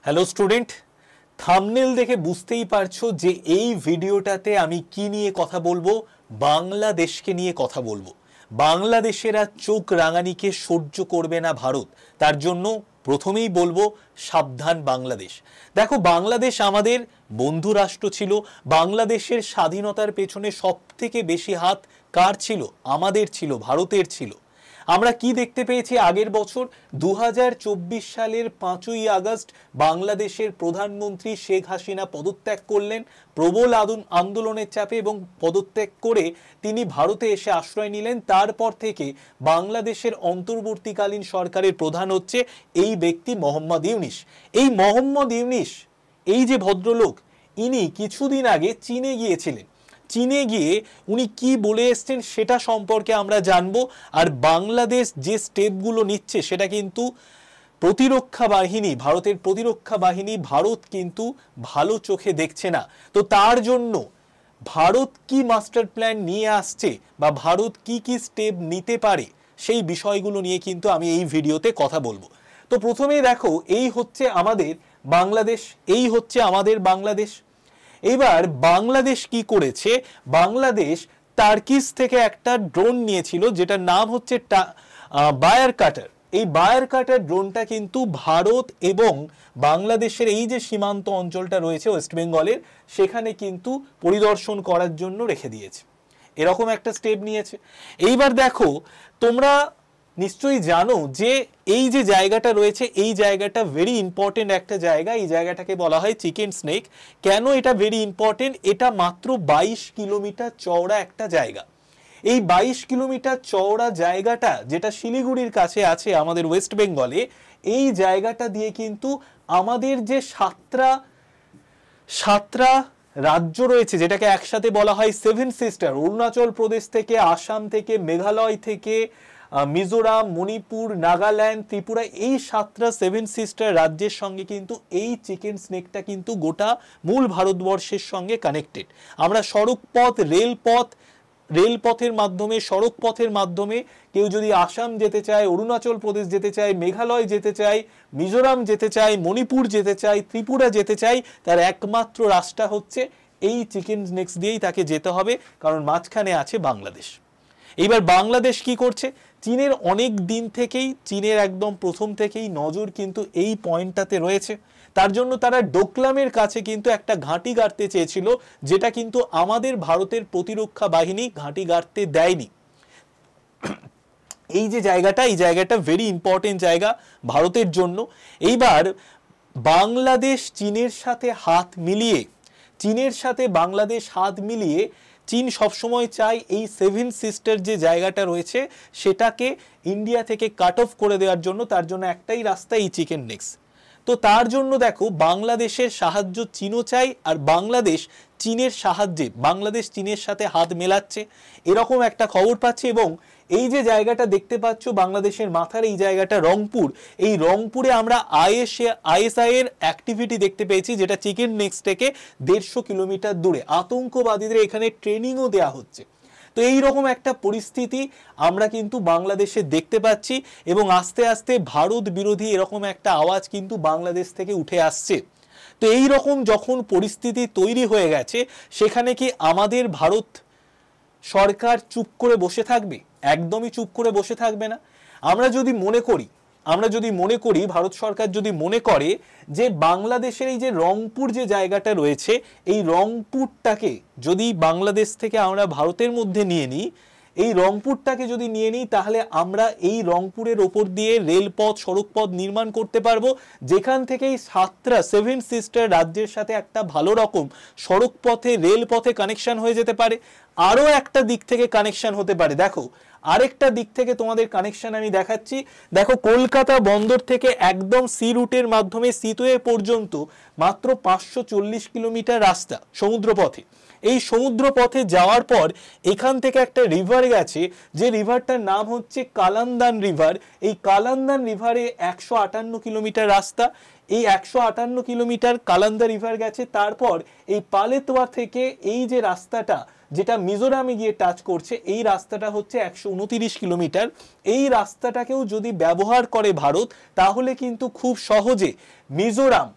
Hello student, thumbnail দেখে বুঝতেই পারছো যে এই ভিডিওটাতে আমি কি নিয়ে কথা বলবো। বাংলাদেশকে নিয়ে কথা বলবো। বাংলাদেশের আর চোখ রাঙানিকে সহ্য করবে না ভারত। তার জন্য প্রথমেই বলবো সাবধান বাংলাদেশ। দেখো, বাংলাদেশ আমাদের বন্ধু রাষ্ট্র ছিল। বাংলাদেশের স্বাধীনতার পেছনে সব থেকে বেশি হাত কার ছিল? আমাদের ছিল, ভারতের ছিল। আমরা কি দেখতে পেয়েছি আগের বছর 2024 সালের 5ই আগস্ট বাংলাদেশের প্রধানমন্ত্রী শেখ হাসিনা পদত্যাগ করলেন প্রবল আন্দোলনের চাপে, এবং পদত্যাগ করে তিনি ভারতে এসে আশ্রয় নিলেন। তারপর থেকে বাংলাদেশের অন্তর্বর্তীকালীন সরকারের প্রধান হচ্ছে এই ব্যক্তি মোহাম্মদ ইউনিস। এই মোহাম্মদ ইউনিস, এই যে ভদ্রলোক, ইনি কিছুদিন আগে চীনে গিয়েছিলেন। চীনে গিয়ে উনি কি বলে এসছেন সেটা সম্পর্কে আমরা জানবো। আর বাংলাদেশ যে স্টেপগুলো নিচ্ছে সেটা কিন্তু প্রতিরক্ষা বাহিনী, ভারতের প্রতিরক্ষা বাহিনী, ভারত কিন্তু ভালো চোখে দেখছে না। তো তার জন্য ভারত কি মাস্টার প্ল্যান নিয়ে আসছে বা ভারত কি কি স্টেপ নিতে পারে সেই বিষয়গুলো নিয়ে কিন্তু আমি এই ভিডিওতে কথা বলবো। তো প্রথমেই দেখো, এই হচ্ছে আমাদের বাংলাদেশ, এই হচ্ছে আমাদের বাংলাদেশ। এবার বাংলাদেশ কি করেছে? বাংলাদেশ টার্কিশ থেকে একটা ড্রোন নিয়েছিল যেটার নাম হচ্ছে বায়ার কাটার। এই বায়ার কাটার ড্রোনটা কিন্তু ভারত এবং বাংলাদেশের এই যে সীমান্ত অঞ্চলটা রয়েছে ওয়েস্ট বেঙ্গলের, সেখানে কিন্তু পরিদর্শন করার জন্য রেখে দিয়েছে। এরকম একটা স্টেপ নিয়েছে। এইবার দেখো, তোমরা নিশ্চয়ই জানো যে এই যে জায়গাটা রয়েছে, এই জায়গাটা ভেরি ইম্পর্টেন্ট একটা জায়গা। এই জায়গাটাকে বলা হয় চিকেন স্নেক। কেন এটা ভেরি ইম্পর্টেন্ট? এটা মাত্র 22 কিলোমিটার চওড়া একটা জায়গা। এই 22 কিলোমিটার চওড়া জায়গাটা, যেটা শিলিগুড়ির কাছে আছে আমাদের ওয়েস্ট বেঙ্গলে, এই জায়গাটা দিয়ে কিন্তু আমাদের যে সাতটা রাজ্য রয়েছে, যেটাকে একসাথে বলা হয় সেভেন সিস্টার, অরুণাচল প্রদেশ থেকে, আসাম থেকে, মেঘালয় থেকে, মিজোরাম, মণিপুর, নাগাল্যান্ড, ত্রিপুরা, এই 7টা সেভেন সিস্টার রাজ্যের সঙ্গে কিন্তু এই চিকেন স্নেকটা কিন্তু গোটা মূল ভারতবর্ষের সঙ্গে কানেক্টেড। আমরা সড়ক পথ, রেলপথের মাধ্যমে, সড়ক পথের মাধ্যমে কেউ যদি আসাম যেতে চায়, অরুণাচল প্রদেশ যেতে চায়, মেঘালয় যেতে চায়, মিজোরাম যেতে চায়, মণিপুর যেতে চায়, ত্রিপুরা যেতে চায়, তার একমাত্র রাস্তা হচ্ছে এই চিকেন স্নেকস দিয়েই তাকে যেতে হবে, কারণ মাঝখানে আছে বাংলাদেশ। এইবার বাংলাদেশ কি করছে? চীনের অনেক দিন থেকেই, চীনের একদম প্রথম থেকেই নজর কিন্তু এই পয়েন্টটাতে রয়েছে। তার জন্য তারা ডোকলামের কাছে কিন্তু একটা ঘাঁটি গাড়তে চেয়েছিল, যেটা কিন্তু আমাদের ভারতের প্রতিরক্ষা বাহিনী ঘাঁটি গাড়তে দেয়নি। এই যে জায়গাটা, এই জায়গাটা ভেরি ইম্পর্টেন্ট জায়গা ভারতের জন্য। এইবার বাংলাদেশ চীনের সাথে হাত মিলিয়ে, চীন সবসময় চায় এই সেভেন সিস্টার যে জায়গাটা রয়েছে সেটাকে ইন্ডিয়া থেকে কাট অফ করে দেওয়ার জন্য। তার জন্য একটাই রাস্তা, এই চিকেন নেক্স। তো তার জন্য দেখো, বাংলাদেশের সাহায্য চীনও চাই, আর বাংলাদেশ চীনের সাহায্যে, বাংলাদেশ চীনের সাথে হাত মেলাচ্ছে, এরকম একটা খবর পাচ্ছে। এবং এই যে জায়গাটা দেখতে পাচ্ছ বাংলাদেশের মাথার, এই জায়গাটা রংপুর। এই রংপুরে আমরা আইএসআই এর অ্যাক্টিভিটি দেখতে পেয়েছি, যেটা চিকেন নেক্স থেকে 150 কিলোমিটার দূরে। আতঙ্কবাদীদের এখানে ট্রেনিংও দেওয়া হচ্ছে। তো এইরকম একটা পরিস্থিতি আমরা কিন্তু বাংলাদেশে দেখতে পাচ্ছি, এবং আস্তে আস্তে ভারত বিরোধী এরকম একটা আওয়াজ কিন্তু বাংলাদেশ থেকে উঠে আসছে। তো এই রকম যখন পরিস্থিতি তৈরি হয়ে গেছে, সেখানে কি আমাদের ভারত সরকার চুপ করে বসে থাকবে? একদমই চুপ করে বসে থাকবে না। আমরা যদি মনে করি, ভারত সরকার যদি মনে করে যে বাংলাদেশের এই যে রংপুর যে জায়গাটা রয়েছে, এই রংপুরটাকে যদি বাংলাদেশ থেকে আমরা ভারতের মধ্যে নিয়ে নিই, এই রংপুরটাকে যদি নিয়ে নিই, তাহলে আমরা এই রংপুরের ওপর দিয়ে রেলপথ, সড়কপথ নির্মাণ করতে পারবো, যেখান থেকে এই 7টা সেভেন সিস্টার রাজ্যের সাথে একটা ভালো রকম সড়কপথে, রেলপথে কানেকশন হয়ে যেতে পারে। আরও একটা দিক থেকে কানেকশন হতে পারে। দেখো, আরেকটা দিক থেকে তোমাদের কানেকশন আমি দেখাচ্ছি। দেখো, কলকাতা বন্দর থেকে একদম সি রুটের মাধ্যমে সিতোয়ে পর্যন্ত মাত্র 540 কিলোমিটার রাস্তা সমুদ্রপথে। এই সমুদ্রপথে যাওয়ার পর এখান থেকে একটা রিভার গেছে, যে রিভারটার নাম হচ্ছে কালান্দান রিভার। এই কালান্দান রিভারে 158 কিলোমিটার রাস্তা। এই 158 কিলোমিটার কালান্দা রিভার গেছে। তারপর এই পালেতোয়া থেকে এই যে রাস্তাটা, যেটা মিজোরামে গিয়ে টাচ করছে, এই রাস্তাটা হচ্ছে 129 কিলোমিটার। এই রাস্তাটাকেও যদি ব্যবহার করে ভারত, তাহলে কিন্তু খুব সহজে মিজোরাম,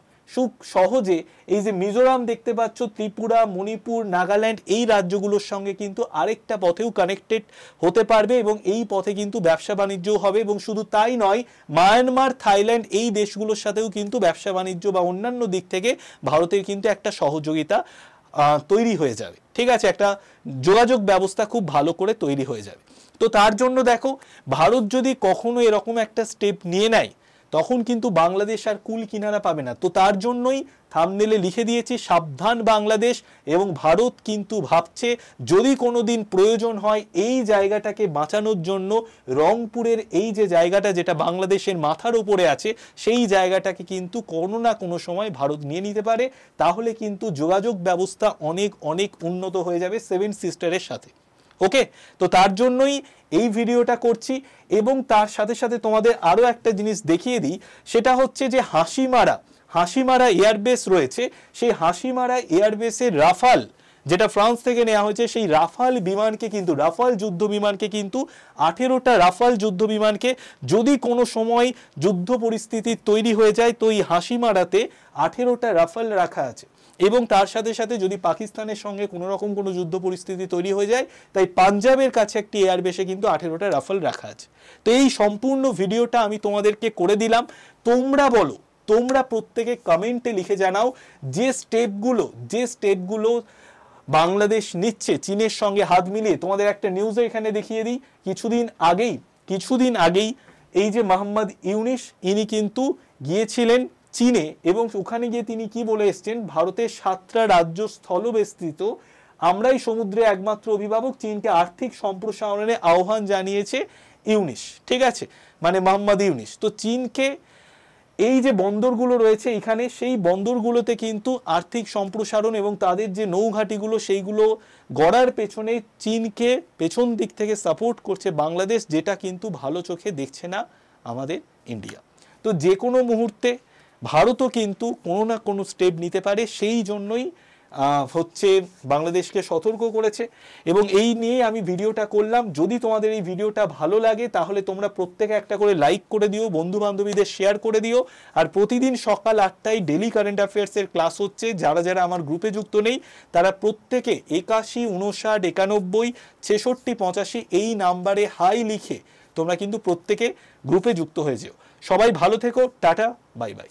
সহজে এই যে মিজোরাম দেখতে পাচ্ছ, ত্রিপুরা, মণিপুর, নাগাল্যান্ড, এই রাজ্যগুলোর সঙ্গে কিন্তু আরেকটা পথেও কানেক্টেড হতে পারবে এবং এই পথে কিন্তু ব্যবসা বাণিজ্য হবে। এবং শুধু তাই নয়, মায়ানমার, থাইল্যান্ড এই দেশগুলোর সাথেও কিন্তু ব্যবসা বাণিজ্য বা অন্যান্য দিক থেকে ভারতের কিন্তু একটা সহযোগিতা তৈরি হয়ে যাবে। ঠিক আছে, একটা যোগাযোগ ব্যবস্থা খুব ভালো করে তৈরি হয়ে যাবে। তো তার জন্য দেখো, ভারত যদি কখনো এরকম একটা স্টেপ নিয়ে নেয় তখন কিন্তু বাংলাদেশ আর কুল কিনারা পাবে না। তো তার জন্যই থাম্বনেলে লিখে দিয়েছি সাবধান বাংলাদেশ। এবং ভারত কিন্তু ভাবছে যদি কোনোদিন প্রয়োজন হয় এই জায়গাটাকে বাঁচানোর জন্য, রংপুরের এই যে জায়গাটা যেটা বাংলাদেশের মাথার উপরে আছে, সেই জায়গাটাকে কিন্তু কোনো না কোনো সময় ভারত নিয়ে নিতে পারে। তাহলে কিন্তু যোগাযোগ ব্যবস্থা অনেক অনেক উন্নত হয়ে যাবে সেভেন সিস্টারের সাথে। ওকে, তো তার জন্যই এই ভিডিওটা করছি। এবং তার সাথে সাথে তোমাদের আরো একটা জিনিস দেখিয়ে দিই, সেটা হচ্ছে যে হাসিমারা এয়ারবেস রয়েছে, সেই হাসিমারা এয়ারবেসের রাফাল, যেটা ফ্রান্স থেকে নেওয়া হয়েছে, সেই রাফাল বিমানকে কিন্তু, রাফাল যুদ্ধ বিমানকে কিন্তু 18টা রাফাল যুদ্ধ বিমানকে যদি কোনো সময় যুদ্ধ পরিস্থিতি তৈরি হয়ে যায়, তো এই হাসিমারাতে 18টা রাফাল রাখা আছে। এবং তার সাথে সাথে যদি পাকিস্তানের সঙ্গে কোনো রকম কোনো যুদ্ধ পরিস্থিতি তৈরি হয়ে যায়, তাই পাঞ্জাবের কাছে একটি এয়ারবেসে কিন্তু 18টা রাফাল রাখা আছে। তো এই সম্পূর্ণ ভিডিওটা আমি তোমাদেরকে করে দিলাম। তোমরা বলো, তোমরা প্রত্যেকে কমেন্টে লিখে জানাও যে স্টেপগুলো বাংলাদেশ নিচ্ছে চীনের সঙ্গে হাত মিলিয়ে। তোমাদের একটা নিউজে এখানে দেখিয়ে দিই, কিছুদিন আগেই এই যে মোহাম্মদ ইউনিস, ইনি কিন্তু গিয়েছিলেন চীনে এবং ওখানে গিয়ে তিনি কি বলে এসছেন, ভারতের 7টা রাজ্য স্থলবেষ্টিত, আমরাই সমুদ্রে একমাত্র অভিভাবক, চীনকে আর্থিক সম্প্রসারণে আহ্বান জানিয়েছে ইউনিস। ঠিক আছে, মানে মোহাম্মদ ইউনিস। তো চীনকে এই যে বন্দরগুলো রয়েছে এখানে, সেই বন্দরগুলোতে কিন্তু আর্থিক সম্প্রসারণ এবং তাদের যে নৌঘাটিগুলো সেইগুলো গড়ার পেছনে চীনকে পেছন দিক থেকে সাপোর্ট করছে বাংলাদেশ, যেটা কিন্তু ভালো চোখে দেখছে না আমাদের ইন্ডিয়া। তো যে কোনো মুহূর্তে ভারতও কিন্তু কোনো না কোনো স্টেপ নিতে পারে, সেই জন্যই হচ্ছে বাংলাদেশকে সতর্ক করেছে। এবং এই নিয়ে আমি ভিডিওটা করলাম। যদি তোমাদের এই ভিডিওটা ভালো লাগে তাহলে তোমরা প্রত্যেকে একটা করে লাইক করে দিও, বন্ধু বান্ধবীদের শেয়ার করে দিও। আর প্রতিদিন সকাল 8টায় ডেলি কারেন্ট অ্যাফেয়ার্সের ক্লাস হচ্ছে। যারা যারা আমার গ্রুপে যুক্ত নেই তারা প্রত্যেকে 81 59 91 66 85 এই নাম্বারে হাই লিখে তোমরা কিন্তু প্রত্যেকে গ্রুপে যুক্ত হয়ে যেও। সবাই ভালো থেকো, টাটা, বাই বাই।